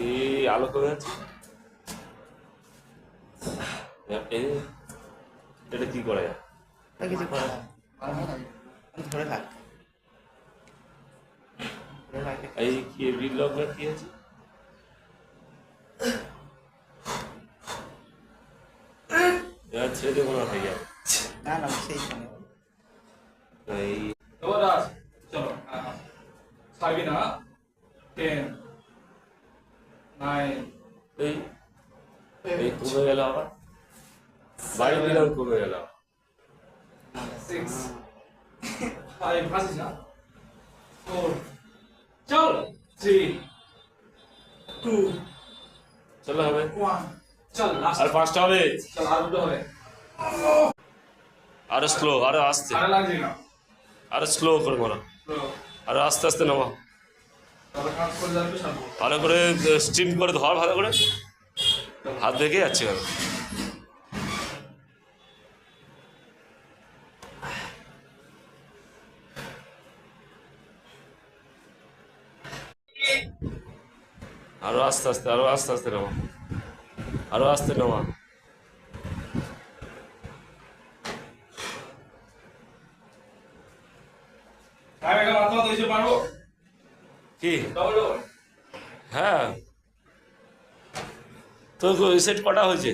এই আলো কমে যাচ্ছে। এটা কি করা যায়? কিছু করে না, ধরে থাক। এই কি রিল লকটা কি আছে? এবার ছেড়ে দেবো না ভাইয়া। না না সেই এই চলো সাবিনা 10 9 এই এই কমে গেল আবার, বাড়ি দিলাম কমে গেল। 6 5 ভাসিস না 4 চল 3 2 চলো হবে, 1 চল লাস্ট আর 5টা হবে। চল আর দুটো হবে আরো স্লো, আরো আস্তে, আরে লাগছে না আরো স্লো করে মারো, আরো আস্তে আস্তে নামা। তবে কাজ করে যাবে সামনে ভালো করে স্টিম করে ধর, ভালো করে হাত দেখে যাচ্ছে কেন? আরো আস্তে আস্তে, আরো আস্তে আস্তে নামা, আরো আস্তে নামা। আমি একটা মাথা দিয়েছি পারবো কি? ডবল ডবল হ্যাঁ, তো সেট কটা হয়েছে?